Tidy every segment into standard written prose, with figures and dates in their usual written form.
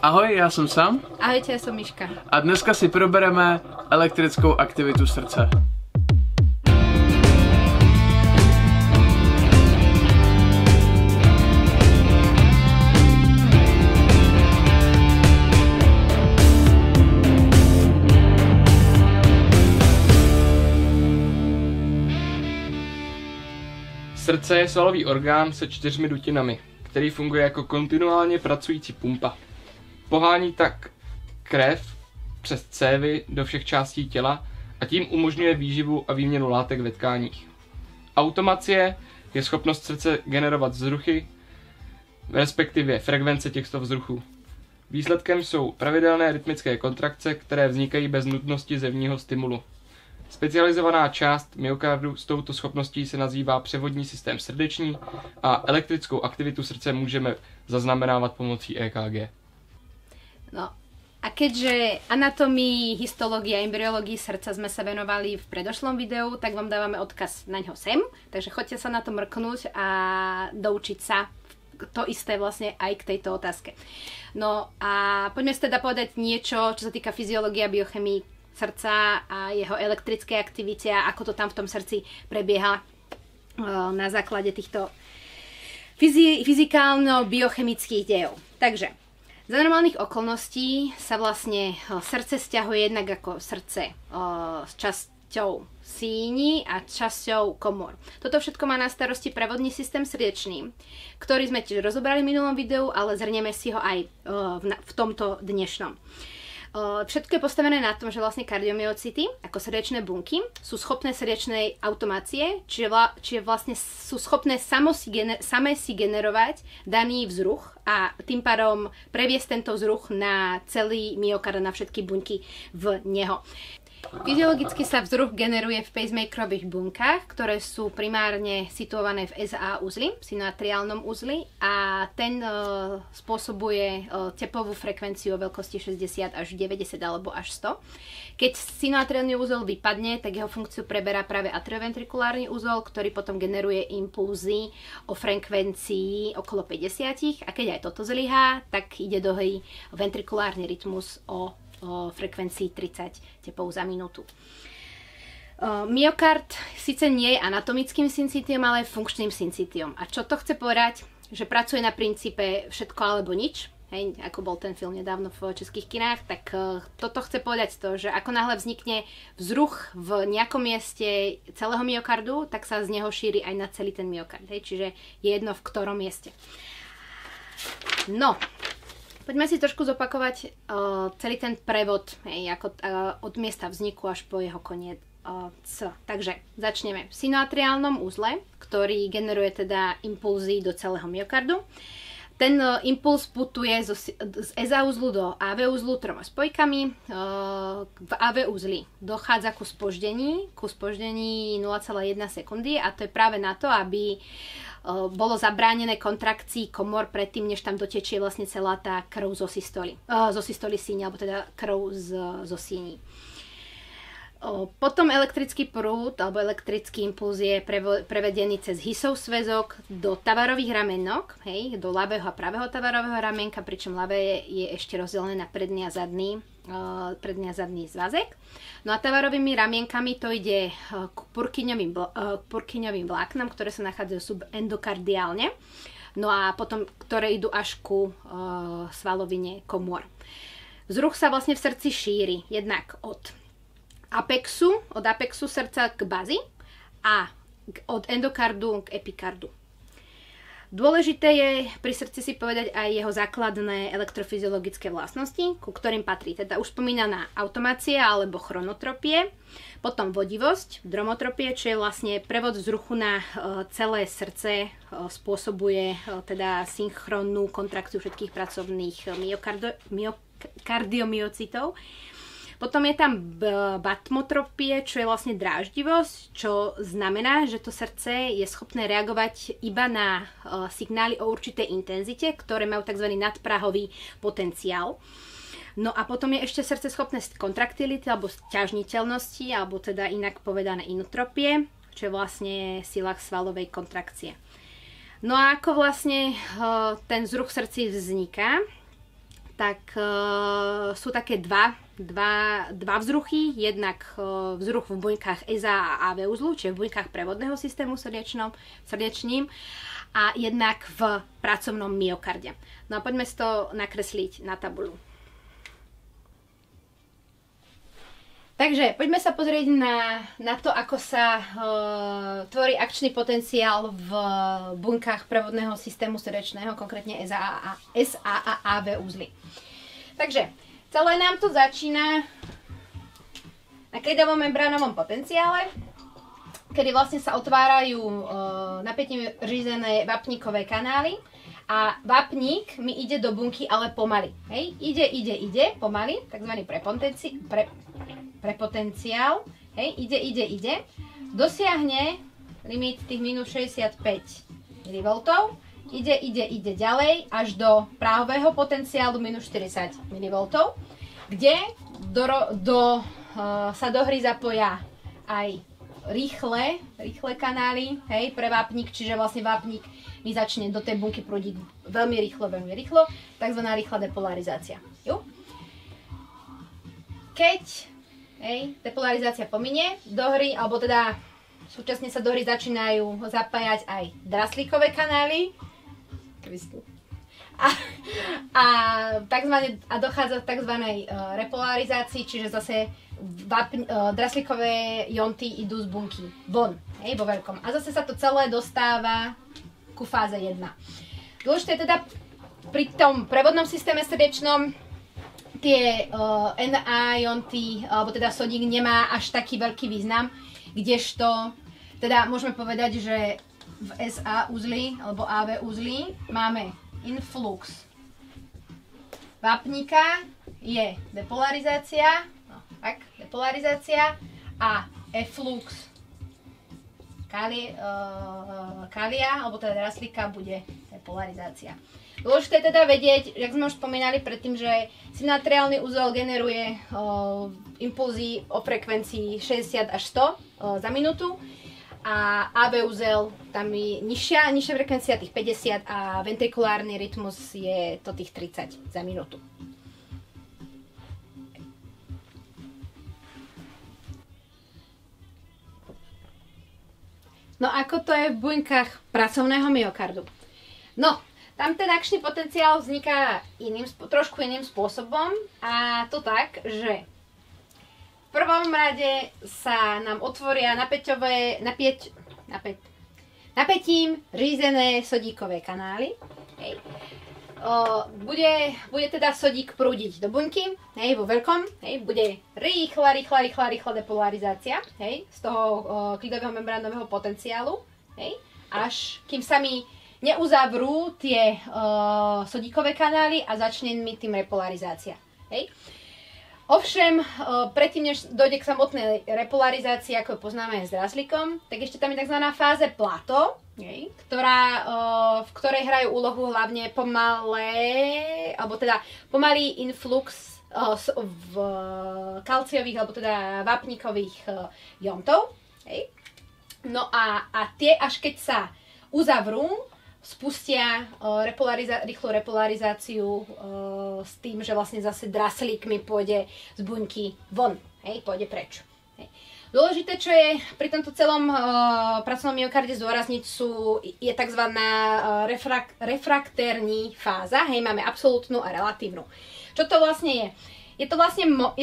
Ahoj, já jsem Sam. Ahojte, ja som Miška. A dneska si probereme elektrickou aktivitu srdce. Srdce je svalový orgán se 4 dutinami, který funguje jako kontinuálně pracující pumpa. Pohání tak krev přes cévy do všech částí těla a tím umožňuje výživu a výměnu látek ve tkáních. Automacie je schopnost srdce generovat vzruchy, respektive frekvence těchto vzruchů. Výsledkem jsou pravidelné rytmické kontrakce, které vznikají bez nutnosti zevního stimulu. Specializovaná část myokardu s touto schopností se nazývá převodní systém srdeční a elektrickou aktivitu srdce můžeme zaznamenávat pomocí EKG. No a keďže anatómii, histológii a embryológii srdca sme sa venovali v predošlom videu, tak vám dávame odkaz na ňo sem, takže choďte sa na to mrknúť a doučiť sa to isté vlastne aj k tejto otázke. No a poďme si teda povedať niečo, čo sa týka fyziológie a biochemii srdca a jeho elektrické aktivite a ako to tam v tom srdci prebieha na základe týchto fyzikálno-biochemických dejov. Takže za normálnych okolností sa vlastne srdce sťahuje jednak ako srdce s časťou síní a časťou komor. Toto všetko má na starosti prevodný systém srdečný, ktorý sme tiež rozobrali v minulom videu, ale zhrnieme si ho aj v tomto dnešnom. Všetko je postavené na tom, že vlastne kardiomyocity, ako srdečné bunky, sú schopné srdečnej automácie, čiže vlastne sú schopné samé si generovať daný vzruch a tým pádom previesť tento vzruch na celý myokard, na všetky bunky v neho. Fyziologicky sa vzruch generuje v pacemakerových bunkách, ktoré sú primárne situované v SA uzli, synoatriálnom uzli, a ten spôsobuje tepovú frekvenciu o veľkosti 60 až 90 alebo až 100. Keď synoatriálny úzol vypadne, tak jeho funkciu preberá práve atrioventrikulárny úzol, ktorý potom generuje impulzy o frekvencii okolo 50, a keď aj toto zlyhá, tak ide do hry ventrikulárny rytmus o frekvencii 30 tepov za minútu. Myokard síce nie je anatomickým syncytiom, ale je funkčným syncytiom. A čo to chce povedať? Že pracuje na princípe všetko alebo nič. Hej, ako bol ten film nedávno v českých kinách, tak toto chce povedať to, že ako náhle vznikne vzruch v nejakom mieste celého myokardu, tak sa z neho šíri aj na celý ten myokard. Hej, čiže je jedno v ktorom mieste. No, poďme si trošku zopakovať celý ten prevod, od miesta vzniku až po jeho koniec. Takže začneme v synoatriálnom uzle, ktorý generuje teda impulzy do celého myokardu. Ten impuls putuje z ESA uzlu do AV uzlu 3 spojkami. V AV uzli dochádza ku spoždení 0,1 sekundy, a to je práve na to, aby bolo zabránené kontrakcii komor predtým, než tam dotečie vlastne celá tá krv zo systoly síni, alebo teda krv zo síni. Potom elektrický prúd alebo elektrický impuls je prevedený cez Hissov sväzok do tavarových ramenok, hej, do ľavého a pravého tavarového ramenka, pričom ľavé je ešte rozdelené na predný a zadný zvazek. No a tavarovými ramienkami to ide k purkyňovým vláknam, ktoré sa nachádzajú subendokardiálne, no a potom ktoré idú až ku svalovine komôr. Vzruch sa vlastne v srdci šíri jednak od apexu srdca k bazi a od endokardu k epikardu. Dôležité je pri srdci si povedať aj jeho základné elektrofyziologické vlastnosti, ku ktorým patrí teda už spomínaná automácia alebo chronotropie, potom vodivosť, dromotropie, čo je vlastne prevod vzruchu na celé srdce, spôsobuje teda synchrónnu kontrakciu všetkých pracovných kardiomyocitov. Potom je tam batmotropie, čo je vlastne dráždivosť, čo znamená, že to srdce je schopné reagovať iba na signály o určitej intenzite, ktoré majú tzv. Nadprahový potenciál. No a potom je ešte srdce schopné kontraktility alebo sťažniteľnosti, alebo teda inak povedané inotropie, čo je vlastne sila svalovej kontrakcie. No a ako vlastne ten vzruch v srdci vzniká, tak sú také dva vzruchy. Jednak vzruch v buňkách ESA a AV uzlu, čiže v buňkách prevodného systému srdečným a jednak v pracovnom myokarde. No a poďme si to nakresliť na tabuľu. Takže poďme sa pozrieť na to, ako sa tvorí akčný potenciál v buňkách prevodného systému srdečného, konkrétne SA a AV uzly. Takže celé nám to začína na klidovom membránovom potenciále, kedy vlastne sa otvárajú napätím řízené vápnikové kanály a vápnik mi ide do bunky, ale pomaly. Hej? Ide pomaly, takzvaný prepotenciál, hej, ide, dosiahne limit tých minus 65 mV, ide ďalej až do práhového potenciálu minus 40 mV, kde sa do hry zapoja aj rýchle kanály, hej, pre vápnik, čiže vlastne vápnik mi začne do tej bunky prúdiť veľmi rýchlo, takzvaná rýchla depolarizácia. Jo? Keď depolarizácia pominie, do hry, alebo teda súčasne sa do hry začínajú zapájať aj draslíkové kanály. A dochádza k tzv. Repolarizácii, čiže zase draslíkové jonty idú z bunky von, vo veľkom. A zase sa to celé dostáva ku fáze 1. Dôležité teda pri tom prevodnom systéme srdečnom tie Na jonty, alebo teda sodík nemá až taký veľký význam, kdežto teda môžeme povedať, že v SA uzli alebo AV uzli máme influx vápnika, je depolarizácia, a efflux kalia, alebo teda draslíka bude depolarizácia. Dôležité je teda vedieť, jak sme už spomínali predtým, že synatriálny úzel generuje impulzy o frekvencii 60 až 100 za minútu a AV úzel tam je nižšia frekvencia, tých 50, a ventrikulárny rytmus je to tých 30 za minútu. No ako to je v buňkách pracovného myokardu? No, tam ten akčný potenciál vzniká trošku iným spôsobom, a to tak, že v prvom rade sa nám otvoria napätím řízené sodíkové kanály. Hej. Bude teda sodík prúdiť do buňky, hej, vo veľkom, hej, bude rýchla depolarizácia, hej, z toho klidového membránového potenciálu, hej, až kým sa mi neuzavrú tie sodíkové kanály a začne mi tým repolarizácia. Hej. Ovšem, predtým, než dojde k samotnej repolarizácii, ako ju poznáme s draslíkom, tak ešte tam je tzv. Fáze plato, v ktorej hrajú úlohu hlavne pomalý influx v kalciových alebo teda vápnikových jontov. Hej. No a tie, až keď sa uzavrú, spustia rýchlu repolarizáciu s tým, že vlastne zase draslík mi pôjde z buňky von, hej, pôjde preč. Hej. Dôležité, čo je pri tomto celom pracovnom myokarde zdôrazniť, je tzv. Refraktérní fáza, hej, máme absolútnu a relatívnu. Čo to vlastne je? Je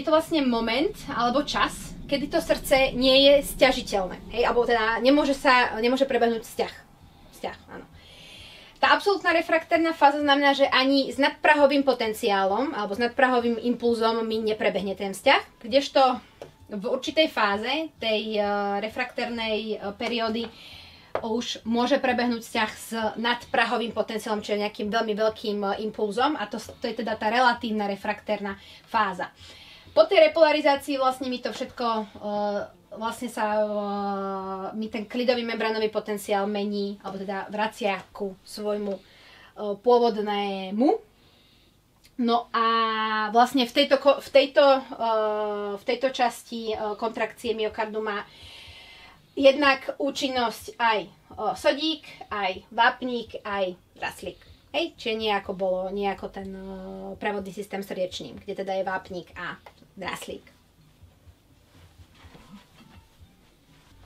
to vlastne moment alebo čas, kedy to srdce nie je sťažiteľné, hej, alebo teda nemôže prebehnúť vzťah, áno. Tá absolútna refraktérna fáza znamená, že ani s nadprahovým potenciálom alebo s nadprahovým impulzom mi neprebehne ten vzťah, kdežto v určitej fáze tej refraktérnej periódy už môže prebehnúť vzťah s nadprahovým potenciálom, čiže nejakým veľmi veľkým impulzom, a to je teda tá relatívna refraktérna fáza. Po tej repolarizácii vlastne mi to všetko mi ten klidový membránový potenciál mení, alebo teda vracia ku svojmu pôvodnému. No a vlastne v tejto časti kontrakcie myokardu má jednak účinnosť aj sodík, aj vápnik, aj draslík. Hej, čiže nie ako ten prevodný systém srdečný, kde teda je vápnik a dráslík.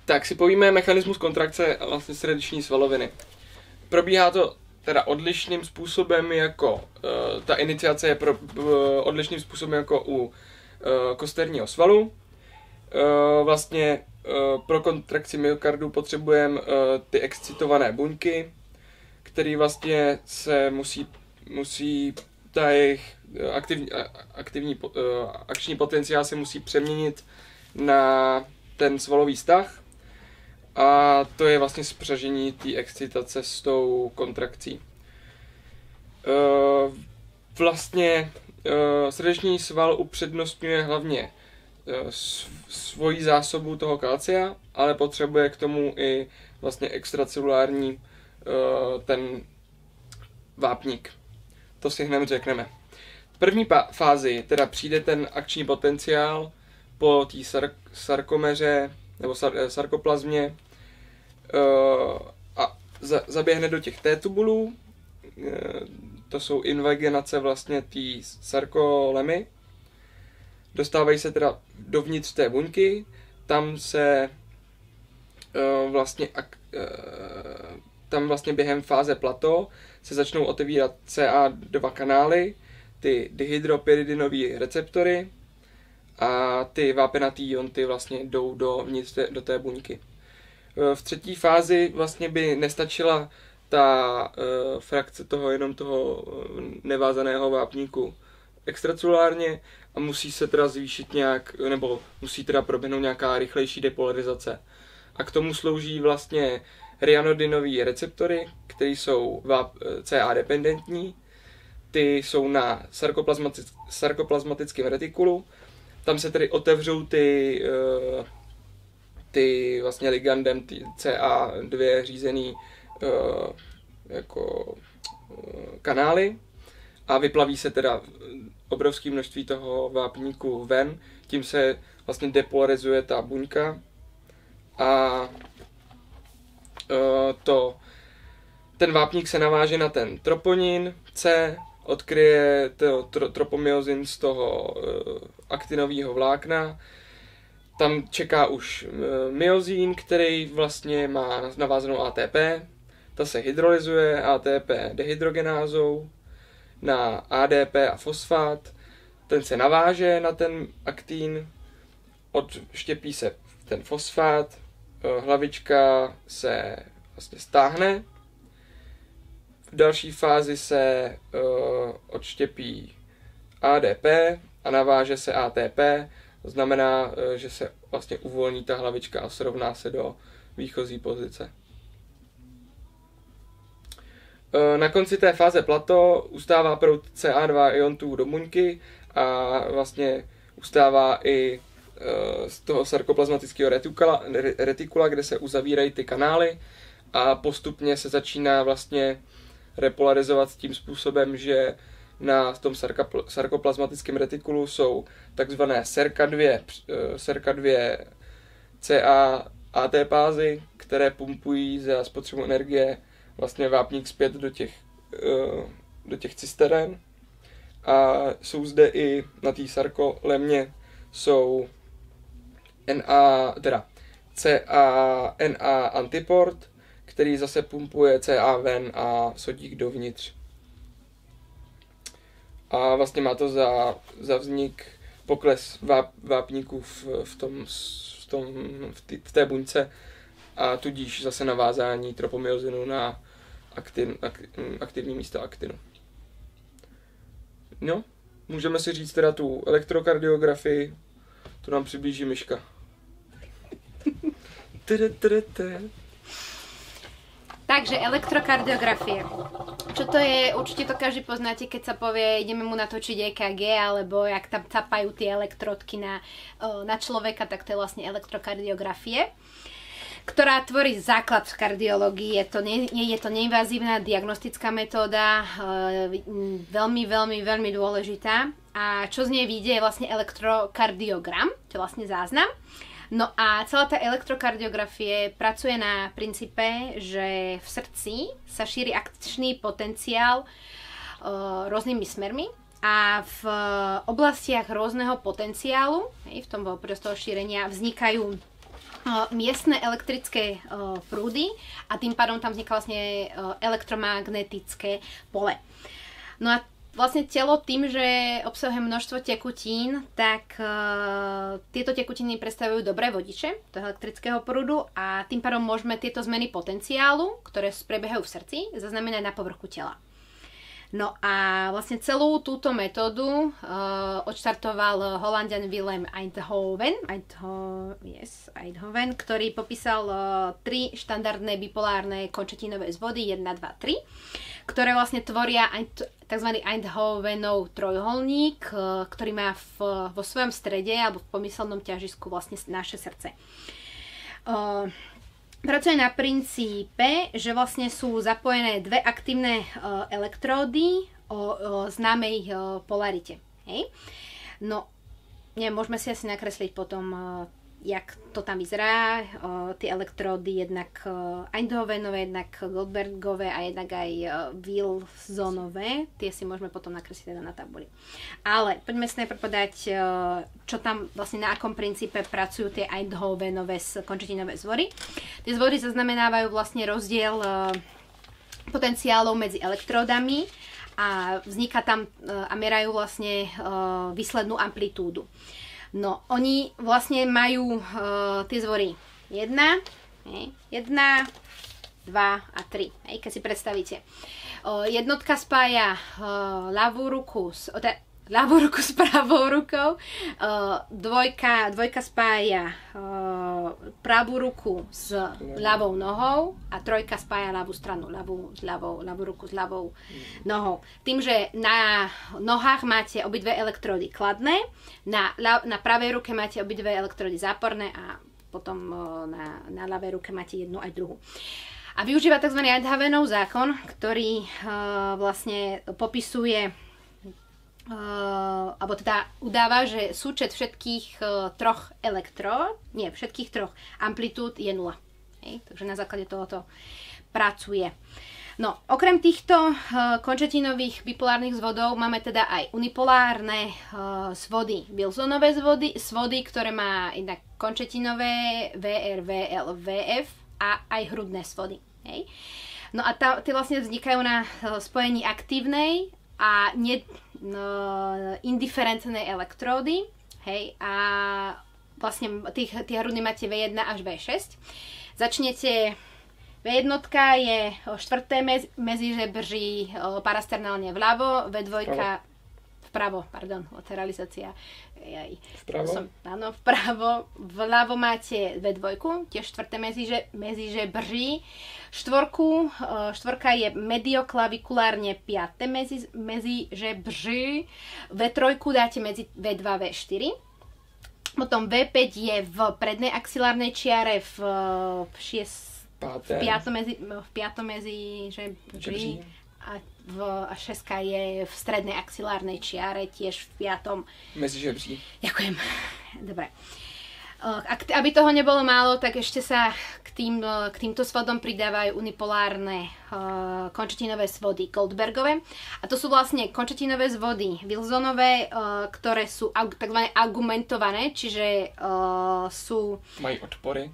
Tak si povíme mechanismus kontrakce vlastně srdeční svaloviny. Probíhá to teda odlišným způsobem jako, ta iniciace je odlišným způsobem jako u kosterního svalu. Vlastně pro kontrakci myokardu potřebujeme ty excitované buňky, které vlastně se musí ta jejich akční potenciál se musí přeměnit na ten svalový stah. A to je vlastně spřažení té excitace s tou kontrakcí. Vlastně srdeční sval upřednostňuje hlavně svoji zásobu toho kalcia, ale potřebuje k tomu i vlastně extracelulární ten vápník. To si hned řekneme. V první fázi teda přijde ten akční potenciál po té sarkomeře nebo sarkoplazmě a zaběhne do těch T-tubulů. To jsou invagenace vlastně té sarkolemy. Dostávají se teda dovnitř té buňky, tam se vlastně během fáze plato se začnou otevírat CA2 kanály, ty dihydropyridinové receptory a ty vápenatý ionty vlastně jdou dovnitř do té buňky. V třetí fázi vlastně by nestačila ta frakce jenom toho nevázaného vápníku extracelulárně a musí se teda zvýšit nějak, nebo musí teda proběhnout nějaká rychlejší depolarizace. A k tomu slouží vlastně ryanodinové receptory, které jsou CA dependentní. Ty jsou na sarkoplazmatickém retikulu. Tam se tedy otevřou ty vlastně ligandem CA2 řízený jako kanály a vyplaví se teda obrovské množství toho vápníku ven, tím se vlastně depolarizuje ta buňka a ten vápník se naváže na ten troponin C, odkryje tropomyozin z toho aktinového vlákna. Tam čeká už myozín, který vlastně má navázanou ATP. Ta se hydrolyzuje ATP dehydrogenázou na ADP a fosfát. Ten se naváže na ten aktín, odštěpí se ten fosfát, hlavička se vlastně stáhne. V další fázi se odštěpí ADP a naváže se ATP. To znamená, že se vlastně uvolní ta hlavička a srovná se do výchozí pozice. Na konci té fáze plato ustává proud CA2 iontů do buňky a vlastně ustává i z toho sarkoplazmatického retikula, kde se uzavírají ty kanály a postupně se začíná vlastně repolarizovat tím způsobem, že na tom sarkoplazmatickém retikulu jsou takzvané SERCA2 CA AT-pázy, které pumpují za spotřebu energie vlastně vápník zpět do těch cysteren. A jsou zde i na té sarkolemě jsou CA-NA antiport, který zase pumpuje CA ven a sodík dovnitř. A vlastně má to za vznik pokles vápníků v té buňce a tudíž zase navázání tropomyozinu na aktivní místo aktinu. No, můžeme si říct teda tu elektrokardiografii, to nám přiblíží Myška. Takže elektrokardiografia. Čo to je? Určite to každý poznáte, keď sa povie, ideme mu natočiť EKG, alebo jak tam capajú tie elektrodky na človeka, tak to je vlastne elektrokardiografie, ktorá tvorí základ v kardiológii. Je to neinvazívna diagnostická metóda, veľmi, veľmi, veľmi dôležitá. A čo z nej vyjde je vlastne elektrokardiogram, to je vlastne záznam. No a celá tá elektrokardiografie pracuje na princípe, že v srdci sa šíri akčný potenciál rôznymi smermi a v oblastiach rôzneho potenciálu, v tom prostoru šírenia, vznikajú miestne elektrické prúdy a tým pádom tam vzniká vlastne elektromagnetické pole. No a vlastne telo tým, že obsahuje množstvo tekutín, tak tieto tekutiny predstavujú dobré vodiče toho elektrického prúdu a tým pádom môžeme tieto zmeny potenciálu, ktoré prebiehajú v srdci, zaznamenať na povrchu tela. No a vlastne celú túto metódu odštartoval Holanďan Willem Einthoven, ktorý popísal 3 štandardné bipolárne končetinové zvody 1, 2, 3, ktoré vlastne tvoria tzv. Einthovenov trojuholník, ktorý má vo svojom strede alebo v pomyselnom ťažisku vlastne naše srdce. Pracuje na princípe, že vlastne sú zapojené 2 aktívne elektródy o známej polarite. Hej? No, môžeme si asi nakresliť potom, jak to tam vyzerá. Tie elektródy jednak Einthovenové, jednak Goldbergové a jednak aj Wilsonové. Tie si môžeme potom nakresliť teda na tabuli. Ale poďme si najprv povedať, čo tam vlastne na akom princípe pracujú tie Einthovenové končetinové zvory. Tie zvory zaznamenávajú vlastne rozdiel potenciálov medzi elektródami a vzniká tam a merajú vlastne výslednú amplitúdu. No, oni vlastne majú tie zvory 1, 2 a 3, keď si predstavíte. Jednotka spája ľavú ruku s pravou rukou, dvojka spája pravú ruku s ľavou nohou a trojka spája ľavú stranu, ľavú ruku s ľavou nohou. Tým, že na nohách máte obidve elektródy kladné, na pravej ruke máte obidve elektródy záporné a potom na ľavej ruke máte jednu aj druhú. A využíva tzv. Einthovenov zákon, ktorý vlastne popisuje alebo teda udáva, že súčet všetkých všetkých troch amplitúd je 0. Takže na základe tohoto pracuje. No, okrem týchto končetinových bipolárnych zvodov máme teda aj unipolárne svody, Wilsonové svody, ktoré má jednak končetinové VR, VL, VF a aj hrudné svody. Hej. No a tie vlastne vznikajú na spojení aktívnej a indiferentné elektródy, hej, a vlastne tých hrudných máte V1 až V6. Začnete V1 je 4. mezižebří parasternálne vľavo, V2 vpravo, lateralizácia. Vpravo? Áno, vpravo. Vľavo máte V2, tiež 4. mezižebří. Štvorka je medioklavikulárne 5. mezižebří. V3 dáte medzi V2 a V4. Potom V5 je v prednej axilárnej čiare v 5. mezižebří. A 6 je v strednej axilárnej čiare, tiež v 5. mezižebří. Ďakujem. Dobre. Aby toho nebolo málo, tak ešte sa k týmto svodom pridávajú unipolárne končetinové svody Goldbergové. A to sú vlastne končetinové svody Wilsonové, ktoré sú tzv. Argumentované, čiže sú... Majú odpory.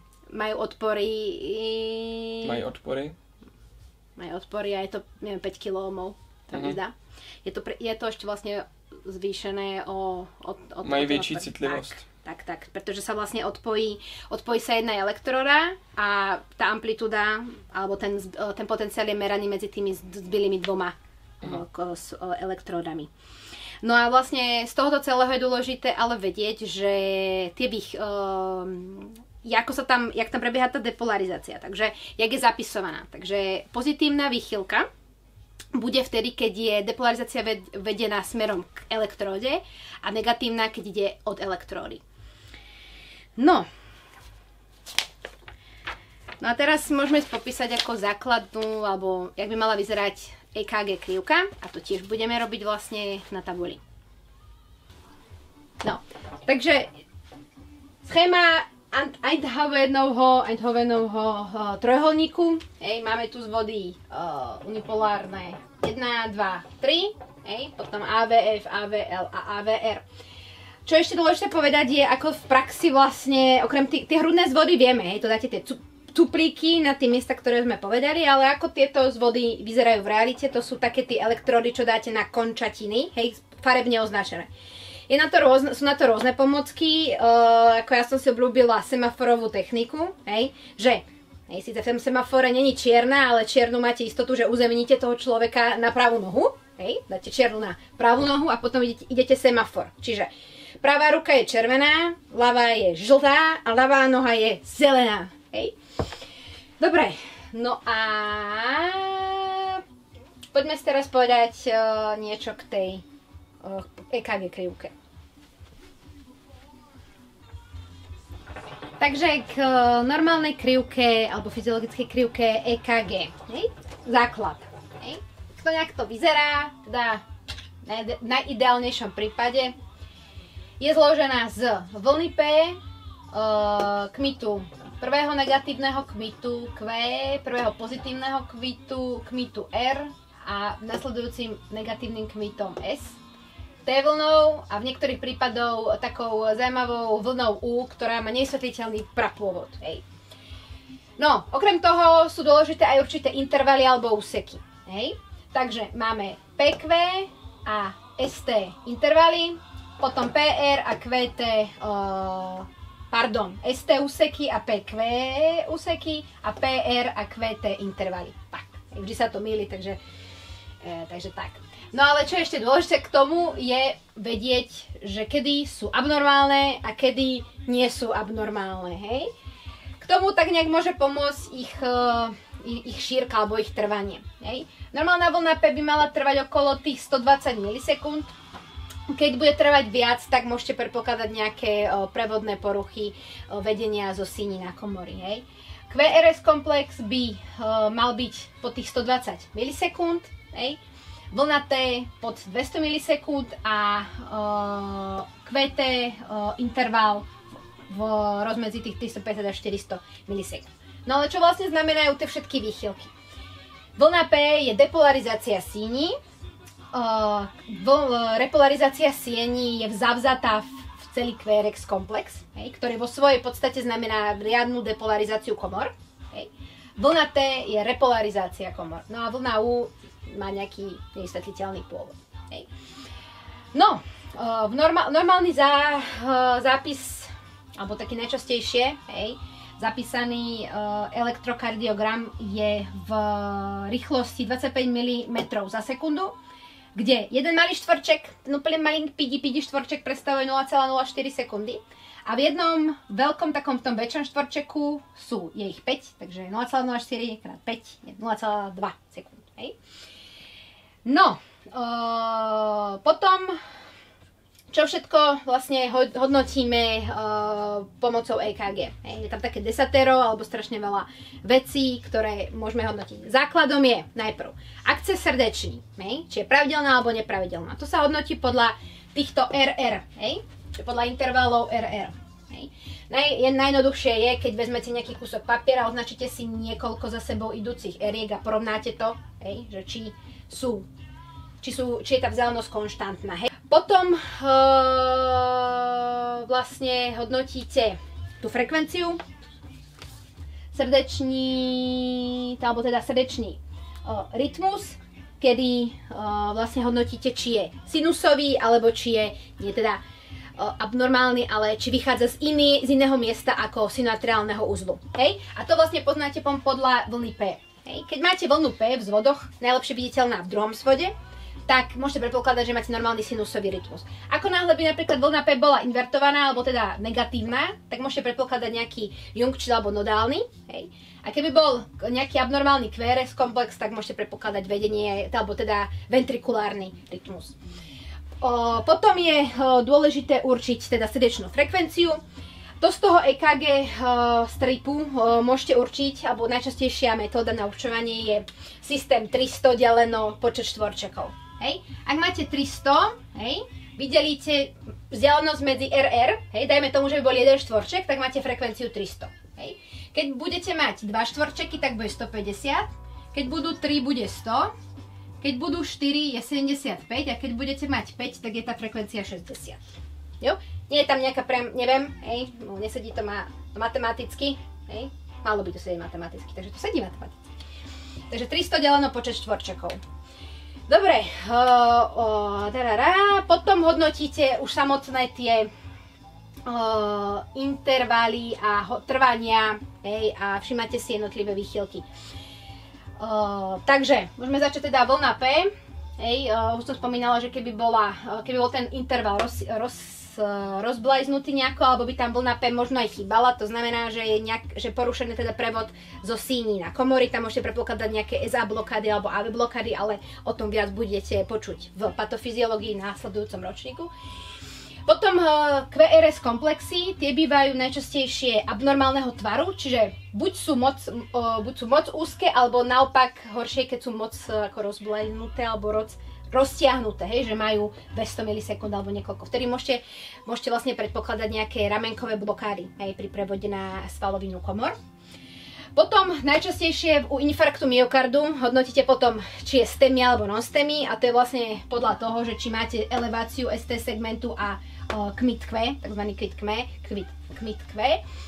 Majú odpory a je to, neviem, 5 kΩ, tak mi zdá. Je to ešte vlastne zvýšené o majú väčší citlivosť. Tak, pretože sa vlastne odpojí sa jedna elektróda a tá amplitúda, alebo ten potenciál je meraný medzi tými zbylými dvoma elektródami. No a vlastne z tohoto celého je dôležité ale vedieť, že jak tam prebieha tá depolarizácia, takže jak je zapisovaná. Takže pozitívna výchylka bude vtedy, keď je depolarizácia vedená smerom k elektróde a negatívna, keď ide od elektródy. No a teraz môžeme popísať ako základnú, alebo jak by mala vyzerať EKG krivka a to tiež budeme robiť vlastne na tabuli. No, takže schéma Eindhovenovho trojuholníku. Máme tu z vody unipolárne 1, 2, 3, potom AVF, AVL a AVR. Čo ešte dôležité povedať je, ako v praxi vlastne, okrem tie hrudné z vody vieme, to dáte tie cuplíky na tie miesta, ktoré sme povedali, ale ako tieto z vody vyzerajú v realite, to sú také tie elektrody, čo dáte na končatiny, farebne označené. Sú na to rôzne pomocky, ako ja som si obľúbila semaforovú techniku, že síce v tom semafore není čierna, ale čiernu máte istotu, že uzemníte toho človeka na pravú nohu, dáte čiernu na pravú nohu a potom idete semafor. Čiže pravá ruka je červená, ľavá je žltá a ľavá noha je zelená. Dobre, no a poďme si teraz povedať niečo k tej EKG krivke. Takže k normálnej krivke alebo fyziologickej krivke EKG. Základ. To nejak to vyzerá, teda v najideálnejšom prípade je zložená z vlny P, kmitu prvého negatívneho kmitu Q, prvého pozitívneho kmitu R a nasledujúcim negatívnym kmitom S. T vlnou a v niektorých prípadoch takou zaujímavou vlnou U, ktorá má nevysvetliteľný prapôvod. No, okrem toho sú dôležité aj určité intervaly alebo úseky. Takže máme PQ a ST intervaly, potom PR a QT, ST úseky a PQ úseky a PR a QT intervaly. Tak, vždy sa to mýli, takže tak. No ale čo ešte dôležité k tomu je vedieť, že kedy sú abnormálne a kedy nie sú abnormálne, K tomu tak nejak môže pomôcť ich šírka alebo ich trvanie, Normálna vlna P by mala trvať okolo tých 120 milisekúnd. Keď bude trvať viac, tak môžete predpokladať nejaké prevodné poruchy vedenia zo síní na komory, QRS komplex by mal byť po tých 120 milisekúnd, vlna T pod 200 milisekúnd a QT interval v rozmedzi tých 350 až 400 milisekúnd. No ale čo vlastne znamenajú tie všetky výchylky? Vlna P je depolarizácia síní, repolarizácia siení je zavzatá v celý QRX komplex, ktorý vo svojej podstate znamená riadnu depolarizáciu komor. Vlna T je repolarizácia komor. No a vlna U má nejaký nevysvetliteľný pôvod. No, normálny zápis, alebo taký najčastejšie, zapísaný elektrokardiogram je v rýchlosti 25 mm za sekundu, kde jeden malý štvorček, úplne malinký pidi štvorček predstavuje 0,04 sekundy a v jednom veľkom takom v tom väčšom štvorčeku je ich 5, takže 0,04 x 5 je 0,2 sekúnd. No, potom čo všetko vlastne hodnotíme pomocou EKG. Je tam také desatero alebo strašne veľa vecí, ktoré môžeme hodnotiť. Základom je najprv akces srdečný, či je pravidelná alebo nepravidelná. To sa hodnotí podľa týchto RR, čiže podľa intervalov RR. Najjednoduchšie je, keď vezmete nejaký kúsok papiera, označíte si niekoľko za sebou idúcich eriek a porovnáte to, že či je tá vzdialenosť konštantná. Potom vlastne hodnotíte tú frekvenciu, srdečný rytmus, kedy vlastne hodnotíte, či je sinusový, alebo či je nie teda abnormálny, ale či vychádza z iného miesta ako sinoatriálneho uzlu. A to vlastne poznáte podľa vlny P. Keď máte vlnu P v zvodoch, najlepšie viditeľná v druhom svode, tak môžete predpokladať, že máte normálny sinusový rytmus. Ako náhle by napríklad vlna P bola invertovaná, alebo teda negatívna, tak môžete predpokladať nejaký Jungčil alebo nodálny. A keby bol nejaký abnormálny QRS komplex, tak môžete predpokladať vedenie, alebo teda ventrikulárny rytmus. Potom je dôležité určiť teda srdečnú frekvenciu. To z toho EKG stripu môžete určiť, alebo najčastejšia metóda na určovanie je systém 300 deleno počet štvorčekov. Ak máte 300, vy delíte vzdialenosť medzi RR, hej, dajme tomu, že by bol jeden štvorček, tak máte frekvenciu 300. Hej. Keď budete mať 2 štvorčeky, tak bude 150, keď budú 3, bude 100, keď budú 4, je 75 a keď budete mať 5, tak je tá frekvencia 60. Jo? Nie je tam nejaká neviem, hej, no, nesedí to matematicky, hej, malo by to sedieť matematicky, takže to sedí matematicky. Takže 300 deleno počet štvorčekov. Dobre, potom hodnotíte už samotné tie intervaly a trvania, hej, a všímate si jednotlivé výchylky. Takže môžeme začať teda vlna P. Hej, už som spomínala, že keby bol ten interval rozblajznutý nejako, alebo by tam vlna P možno aj chýbala, to znamená, že je že porušený teda prevod zo síní na komory, tam môžete predpokladať nejaké SA blokády alebo AV blokády, ale o tom viac budete počuť v patofyziológii v následujúcom ročníku. Potom QRS komplexy, tie bývajú najčastejšie abnormálneho tvaru, čiže buď sú moc úzke, alebo naopak horšie, keď sú moc ako rozblajnuté alebo roztiahnuté, hej, že majú 200 milisekúnd alebo niekoľko. Vtedy môžete vlastne predpokladať nejaké ramenkové blokády, hej, pri prevode na svalovinu komor. Potom najčastejšie u infarktu myokardu hodnotíte potom, či je STEMI alebo non-STEMI, a to je vlastne podľa toho, že či máte eleváciu ST segmentu a KMIT-Q, takzvaný KMIT-Q,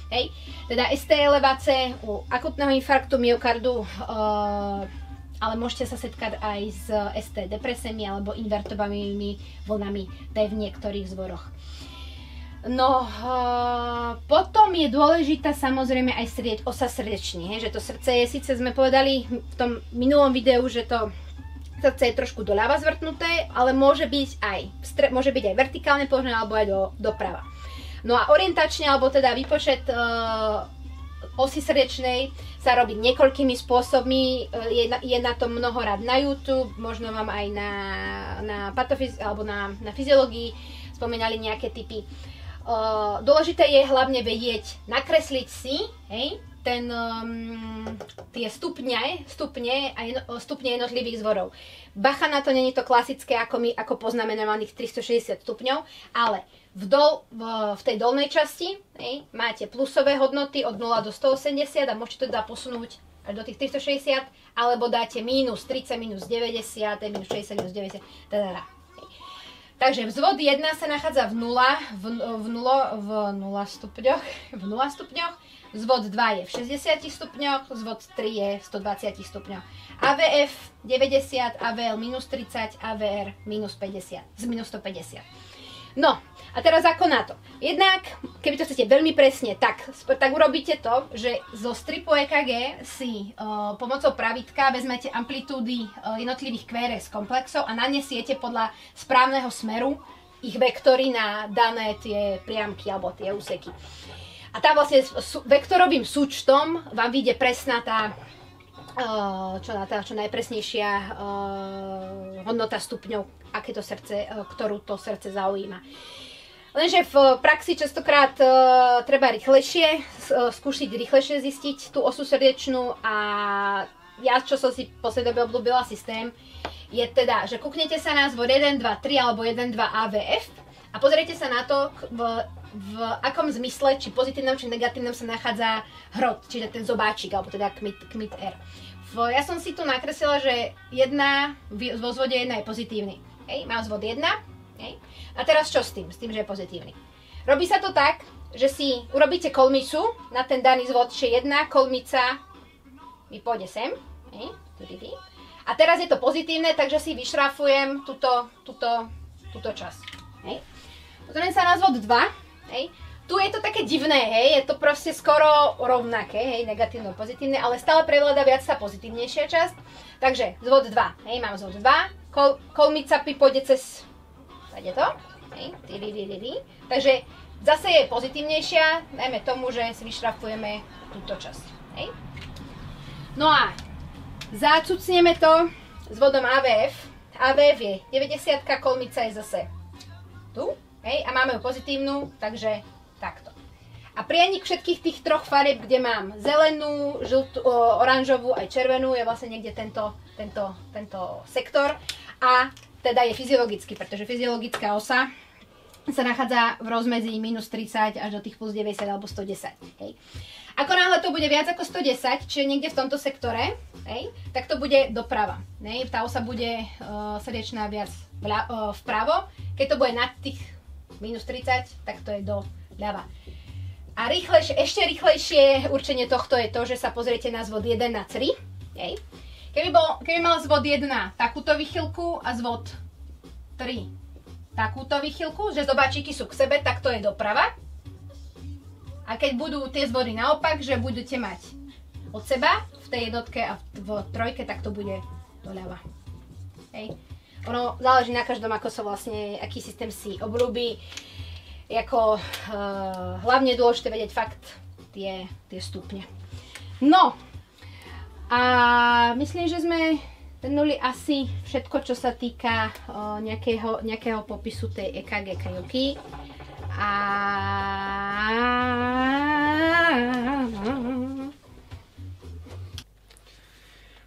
hej. Teda ST elevácie u akutného infarktu myokardu, ale môžete sa setkať aj s ST depresemi alebo invertovanými vlnami T v niektorých zvoroch. No, potom je dôležitá samozrejme aj osa srdečný, hej, že to srdce je, síce sme povedali v tom minulom videu, že to srdce je trošku doľava zvrtnuté, ale môže byť aj vertikálne položené alebo aj doprava. No a orientačne, alebo teda výpočet osy srdečnej sa robí niekoľkými spôsobmi, je na tom mnoho rád na YouTube, možno vám aj na fyziológii spomínali nejaké typy. Dôležité je hlavne vedieť, nakresliť si, hej, tie stupne jednotlivých zvorov. Bacha na to, není to klasické ako poznamenávaných 360 stupňov, ale v tej dolnej časti, hej, máte plusové hodnoty od 0 do 180 a môžete to teda posunúť až do tých 360, alebo dáte minus 30, minus 90, minus 60, minus 90, teda. Takže vzvod 1 sa nachádza v 0 stupňoch, vzvod 2 je v 60 stupňoch, vzvod 3 je v 120 stupňoch. AVF 90, AVL minus 30, AVR minus 50, z minus 150. No, a teraz ako na to? Jednak, keby to chcete veľmi presne, tak urobíte to, že zo stripu EKG si pomocou pravítka vezmete amplitúdy jednotlivých QRS komplexov a nanesiete podľa správneho smeru ich vektory na dané tie priamky alebo tie úseky. A tam vlastne vektorovým súčtom vám vyjde presná tá čo najpresnejšia hodnota stupňov, aké to srdce, ktorú to srdce zaujíma. Lenže v praxi častokrát treba rýchlejšie rýchlejšie zistiť tú osu srdečnú, a ja, čo som si v poslednej dobe obľúbila systém, je teda, že kúknete sa na zvod 1, 2, 3 alebo 1, 2 AVF a pozriete sa na to, v akom zmysle, či pozitívnom, či negatívnom sa nachádza hrot, čiže ten zobáčik, alebo teda KMIT-R. Ja som si tu nakreslila, že vo zvode 1 je pozitívny. Hej, mám zvod 1. Hej. A teraz čo s tým? S tým, že je pozitívny. Robí sa to tak, že si urobíte kolmicu na ten daný zvod, že jedna kolmica mi pôjde sem. Hej. A teraz je to pozitívne, takže si vyšrafujem túto časť. Hej. Pozriem sa na zvod 2. Hej. Tu je to také divné, hej, je to proste skoro rovnaké, hej, negatívne a pozitívne, ale stále prevláda viac tá pozitívnejšia časť. Takže zvod 2, hej, mám zvod 2, kolmica pôjde cez, tady to, hej, takže zase je pozitívnejšia, dajme tomu, že si vyšrafujeme túto časť, hej. No a zacucneme to s vodom AVF, AVF je 90, kolmica je zase tu, hej, a máme ju pozitívnu, takže takto. A prienik všetkých tých troch farieb, kde mám zelenú, oranžovú aj červenú, je vlastne niekde tento sektor, a teda je fyziologický, pretože fyziologická osa sa nachádza v rozmedzi minus 30 až do tých plus 90 alebo 110. Hej. Ako náhle to bude viac ako 110, čiže niekde v tomto sektore, hej, tak to bude doprava. Hej. Tá osa bude srdečná viac vpravo. Keď to bude nad tých minus 30, tak to je doľava. A ešte rýchlejšie určenie tohto je to, že sa pozriete na zvod 1 na 3. Hej. Keby mal zvod 1 takúto vychylku a zvod 3 takúto vychylku, že zobáčiky sú k sebe, tak to je doprava. A keď budú tie zvody naopak, že budete mať od seba v tej jednotke a v trojke, tak to bude doľava. Hej. Ono záleží na každom, ako sa vlastne, aký systém si obľúbi. Jako hlavne dôležité vedieť fakt tie stupne. No a myslím, že sme zhrnuli asi všetko, čo sa týka nejakého popisu tej EKG krivky.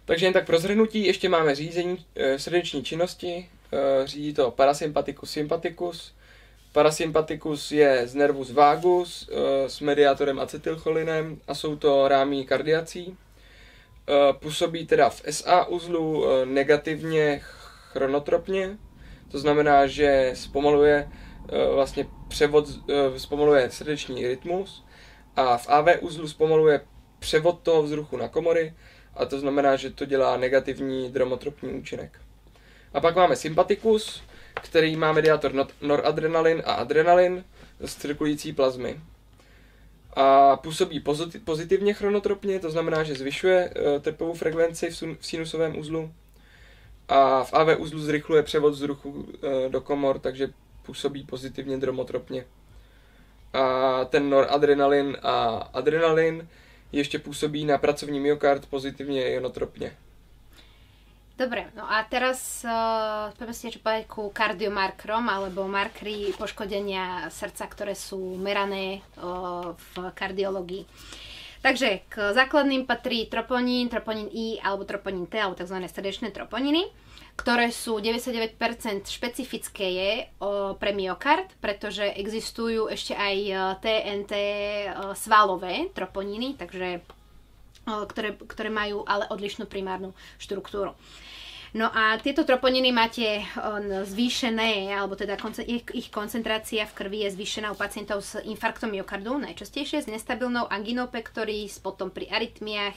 Takže jen tak pro zhrnutí, ještě máme řízení srdeční činnosti. Řídí to parasympaticus sympaticus. Parasympaticus je z nervus vagus s mediátorem acetylcholinem a jsou to rámy kardiací. Působí teda v SA uzlu negativně chronotropně, to znamená, že zpomaluje vlastně zpomaluje srdeční rytmus a v AV uzlu zpomaluje převod toho vzruchu na komory a to znamená, že to dělá negativní dromotropní účinek. A pak máme sympatikus, který má mediátor noradrenalin a adrenalin z cirkulující plazmy. A působí pozitivně chronotropně, to znamená, že zvyšuje tepovou frekvenci v sinusovém uzlu. A v AV uzlu zrychluje převod vzruchu do komor, takže působí pozitivně dromotropně. A ten noradrenalin a adrenalin ještě působí na pracovní myokard pozitivně ionotropně. Dobre, no a teraz poďme si niečo povedať ku kardiomarkerom alebo markery poškodenia srdca, ktoré sú merané v kardiológii. Takže k základným patrí troponín, troponín I alebo troponín T alebo tzv. Srdečné troponiny, ktoré sú 99% špecifické je pre myokard, pretože existujú ešte aj TNT svalové troponiny, takže ktoré majú ale odlišnú primárnu štruktúru. No a tieto troponiny máte zvýšené, alebo teda ich koncentrácia v krvi je zvýšená u pacientov s infarktom myokardu, najčastejšie s nestabilnou anginou pectoris, potom pri arytmiách,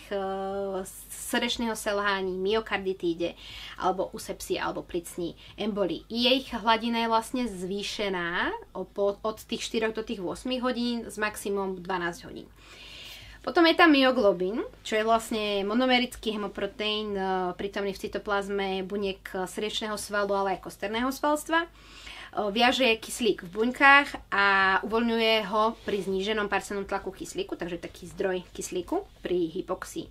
srdečného selhání, myokarditíde, alebo u sepsie, alebo plicní embolii. Ich hladina je vlastne zvýšená od tých 4 do tých 8 hodín s maximum 12 hodín. Potom je tam myoglobín, čo je vlastne monomerický hemoproteín prítomný v cytoplazme buniek srdečného svalu, ale aj kosterného svalstva. Viaže kyslík v buňkách a uvoľňuje ho pri zníženom parciálnom tlaku kyslíku, takže taký zdroj kyslíku pri hypoxii.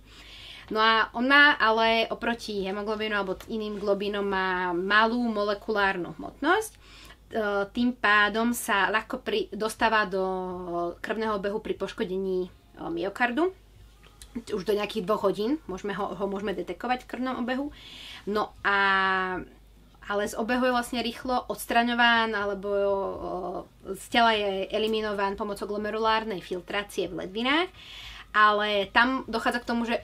No a on má ale oproti hemoglobínu alebo iným globínom má malú molekulárnu hmotnosť. Tým pádom sa ľahko dostáva do krvného obehu pri poškodení myokardu. Už do nejakých 2 hodín ho môžeme detekovať v krvnom obehu. No ale z obehu je vlastne rýchlo odstraňován alebo z tela je eliminovaný pomocou glomerulárnej filtrácie v ledvinách, ale tam dochádza k tomu, že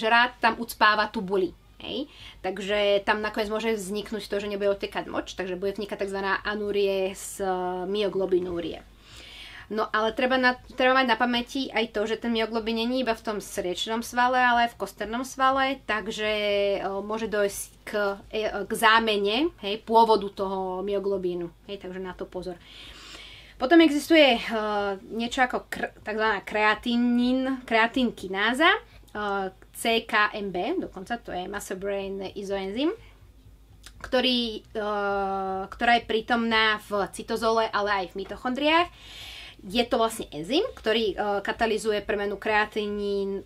rád tam ucpáva tubuli. Hej. Takže tam nakoniec môže vzniknúť to, že nebude odtekať moč, takže bude vznikať tzv. Anúrie z myoglobinúrie. No ale treba mať na pamäti aj to, že ten myoglobín nie je iba v tom srdečnom svale, ale aj v kosternom svale, takže môže dojsť k zámene, hej, pôvodu toho myoglobínu. Hej, takže na to pozor. Potom existuje niečo ako tzv. Kreatín kináza, CKMB, dokonca to je muscle brain isoenzym, ktorá je prítomná v cytozole, ale aj v mitochondriách. Je to vlastne enzym, ktorý katalizuje premenu kreatín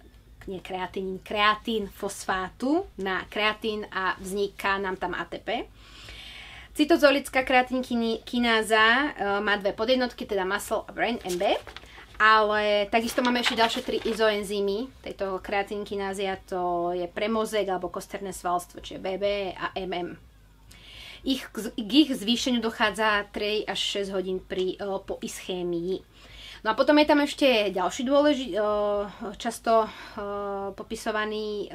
fosfátu na kreatín a vzniká nám tam ATP. Cytozolická kreatín kináza má 2 podjednotky, teda muscle a brain MB, ale takisto máme ešte ďalšie 3 izoenzymy tejto kreatín kinázy, a to je pre mozek alebo kosterné svalstvo, čiže BB a MM. k ich zvýšeniu dochádza 3 až 6 hodín po ischémii. No a potom je tam ešte ďalší často popisovaný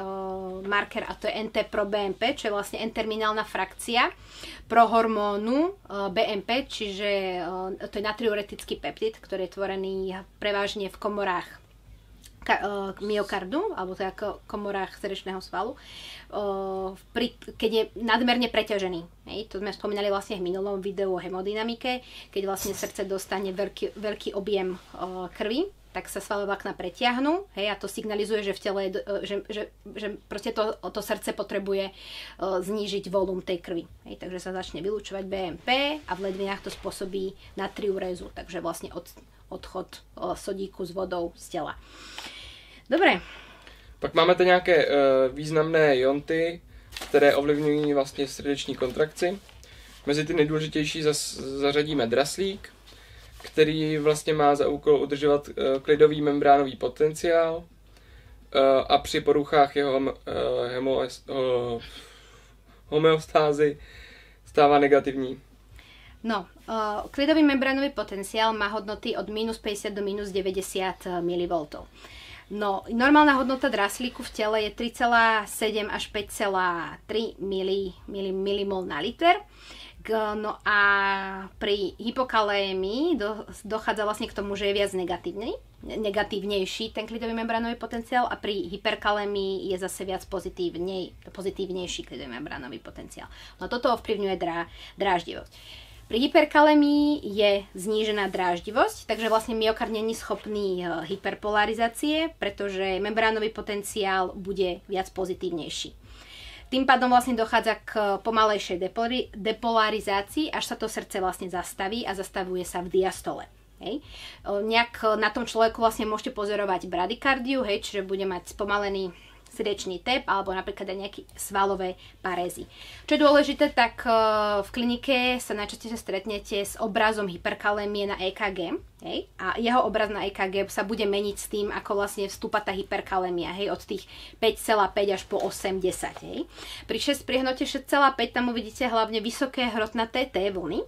marker, a to je NT-proBNP, čo je vlastne N-terminálna frakcia prohormónu BNP, čiže to je natriuretický peptid, ktorý je tvorený prevažne v komorách myokardu, alebo to ako komorách srdečného svalu, keď je nadmerne preťažený. To sme spomínali vlastne v minulom videu o hemodynamike, keď vlastne srdce dostane veľký objem krvi, tak sa svalové vlákna pretiahnu, a to signalizuje, že v tele že proste to srdce potrebuje znížiť volum tej krvi. Takže sa začne vylúčovať BNP a v ledvinách to spôsobí natriurézu, takže vlastne odchod sodíku s vodou z tela. Dobre. Pak máme tady nějaké významné ionty, které ovlivňují vlastně srdeční kontrakci. Mezi ty nejdůležitější zařadíme draslík, který vlastně má za úkol udržovat klidový membránový potenciál a při poruchách jeho homeostázy stává negativní. No, klidový membránový potenciál má hodnoty od minus 50 do minus 90 mV. No, normálna hodnota draslíku v tele je 3,7 až 5,3 mmol na liter. No a pri hypokalémii dochádza vlastne k tomu, že je viac negatívnejší ten klidový membránový potenciál a pri hyperkalémii je zase viac pozitívnejší klidový membránový potenciál. No toto ovplyvňuje dráždivosť. Pri hyperkalémii je znížená dráždivosť, takže vlastne myokard nie je schopný hyperpolarizácie, pretože membránový potenciál bude viac pozitívnejší. Tým pádom vlastne dochádza k pomalejšej depolarizácii, až sa to srdce vlastne zastaví a zastavuje sa v diastole. Nejak na tom človeku vlastne môžete pozorovať bradykardiu, čiže bude mať spomalený srdečný tep alebo napríklad aj nejaké svalové parézy. Čo je dôležité, tak v klinike sa najčastejšie stretnete s obrazom hyperkalémie na EKG, a jeho obraz na EKG sa bude meniť s tým, ako vlastne vstúpa tá hyperkalémia, od tých 5,5 až po 8,10. Pri hnote 6,5 tam uvidíte hlavne vysoké hrotnaté T vlny,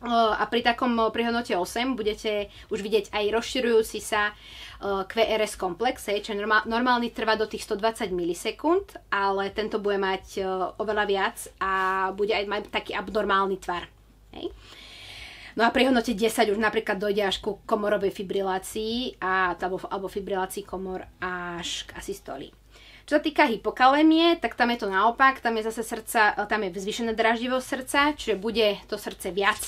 a pri takom prihodnote 8 budete už vidieť aj rozširujúci sa QRS komplex, čo normálny trvá do tých 120 milisekúnd, ale tento bude mať oveľa viac a bude aj mať taký abnormálny tvar. No a pri hodnote 10 už napríklad dojde až ku komorovej fibrilácii alebo fibrilácii komor až k asystolii. Čo sa týka hypokalémie, tak tam je to naopak, tam je zase tam je zvýšená dráždivosť srdca, čiže bude to srdce viac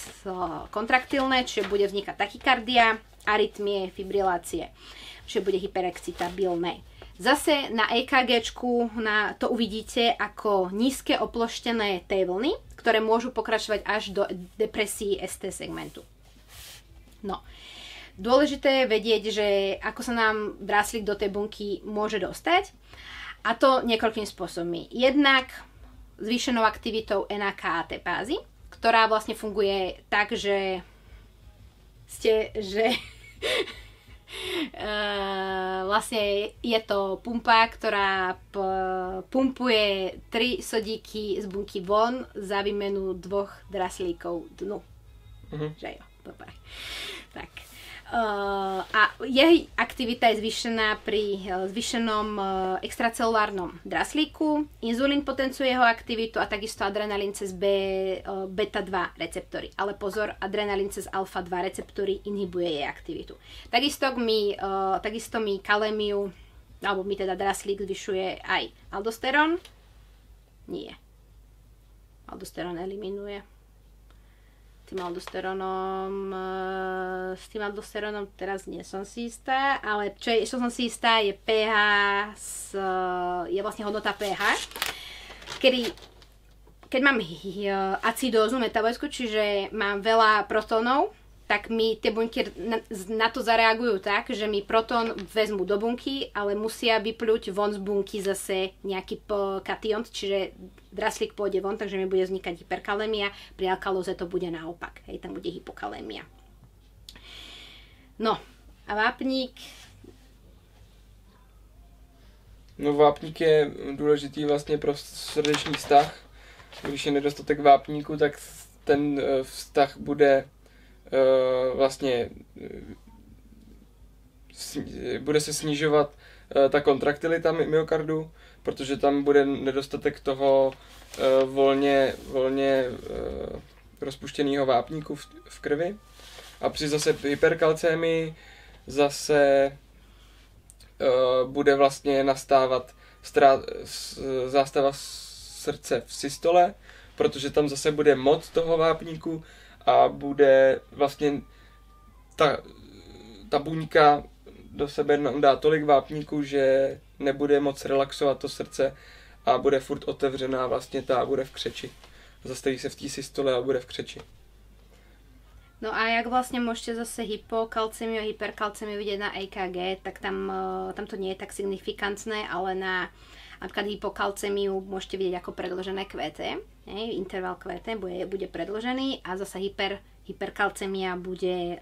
kontraktilné, čiže bude vznikať tachykardia, arytmie, fibrilácie, čiže bude hyperexcitabilné. Zase na EKGčku to uvidíte ako nízke oploštené T vlny, ktoré môžu pokračovať až do depresí ST segmentu. No. Dôležité je vedieť, že ako sa nám draslík do tej bunky môže dostať, a to niekoľkými spôsobmi. Jednak zvýšenou aktivitou NAK-ATPázy, ktorá vlastne funguje tak, že vlastne je to pumpa, ktorá pumpuje 3 sodíky z bunky von za výmenu 2 draslíkov dnu. Že jo, dobre. Tak. A jej aktivita je zvýšená pri zvýšenom extracelulárnom draslíku. Inzulín potenciuje jeho aktivitu a takisto adrenalín cez beta 2 receptory. Ale pozor, adrenalín cez alfa 2 receptory inhibuje jej aktivitu. Takisto mi kalémiu, alebo mi teda draslík zvyšuje aj aldosterón. Nie. Aldosterón eliminuje. S tým aldosterónom teraz nie som si istá, ale čo som si istá je pH, je vlastne hodnota pH, keď mám acidózu metabolickú, čiže mám veľa protónov, tak mi tie bunky na to zareagujú tak, že mi protón vezmú do bunky, ale musia vypľuť von z bunky zase nejaký kation, čiže draslík pôjde von, takže mi bude vznikať hyperkalémia, pri alkalóze to bude naopak, tam bude hypokalémia. No, a vápník? No vápník je důležitý vlastně pro srdeční vztah když je nedostatek vápníku, tak ten vztah bude vlastně bude se snižovat ta kontraktilita myokardu, protože tam bude nedostatek toho volně rozpuštěného vápníku v krvi. A při zase hyperkalcémii zase bude vlastně nastávat zástava srdce v systole, protože tam zase bude moc toho vápníku a bude vlastně ta buňka do sebe nám dá tolik vápníku, že nebude moc relaxovat to srdce a bude furt otevřená vlastně bude v křeči. Zastaví se v té systole a bude v křeči. No a jak vlastne môžete zase hypokalcémiu a hyperkalcémiu vidieť na EKG, tak tam to nie je tak signifikantné, ale na napríklad hypokalcémiu môžete vidieť ako predĺžené QT, interval QT bude predĺžený a zase hyperkalcémia bude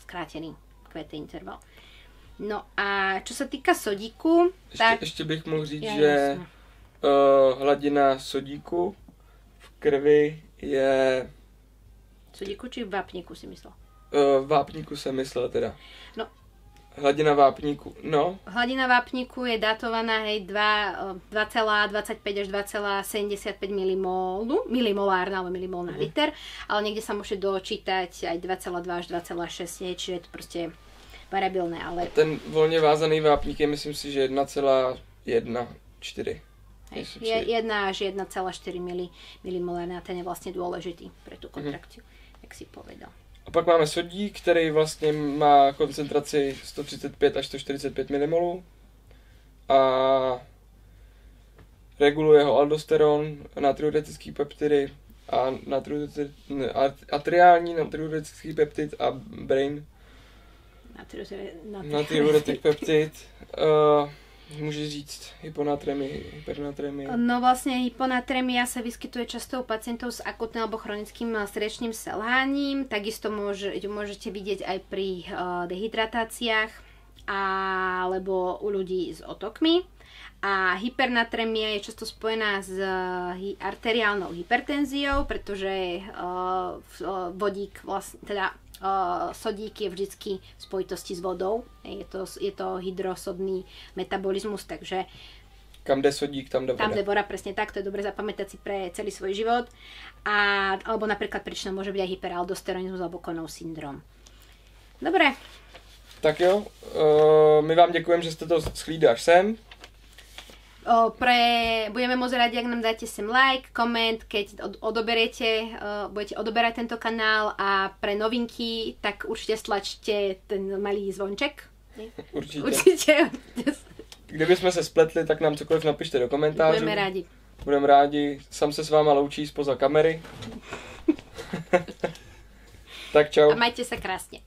skrátený QT interval. No a čo sa týka sodíku, tak... Ještě bych mohl říct, že hladina sodíku v krvi je... Sodíku či v vápníku si myslel? Vápníku jsem myslel teda. No. Hladina vápníku, no. Hladina vápníku je datovaná 2,25 až 2,75 milimolár alebo milimol na liter, ale niekde sa môže dočítať aj 2,2 až 2,6, čiže je to proste variabilné, ale... Ten volně vázaný vápník je, myslím si, že 1,14. 1 až 1,4 milimolár, a ten je vlastne dôležitý pre tú kontrakciu, jak si povedal. A pak máme sodík, který vlastně má koncentraci 135 až 145 mmol a reguluje ho aldosteron, natriuretický peptidy a atriální natriuretický peptid a brain natriuretic peptid. Môžeš říct hyponatrémii, hypernatremii? No vlastne hyponatrémia sa vyskytuje často u pacientov s akutným alebo chronickým srdečným selháním. Takisto môžete vidieť aj pri dehydratáciách alebo u ľudí s otokmi. A hypernatrémia je často spojená s arteriálnou hypertenziou, pretože vodík sodík je vždycky v spojitosti s vodou. Je to hydrosodný metabolizmus, takže kam jde sodík, tam jde voda. Tam jde voda, presne tak, to je dobre zapamätať si pre celý svoj život. Alebo napríklad príčinou môže byť aj hyperaldosteronizmus alebo Conov syndrom. Dobre. Tak jo, my vám děkujeme, že jste to schlídli až sem. Budeme moc rádi, ak nám dáte sem like, koment, keď budete odoberať tento kanál a pre novinky, tak určite stlačte ten malý zvonček. Určite. Kdyby jsme se spletli, tak nám cokoliv napište do komentářů. Budeme rádi. Sam se s váma loučí spoza kamery. Tak čau. A majte sa krásne.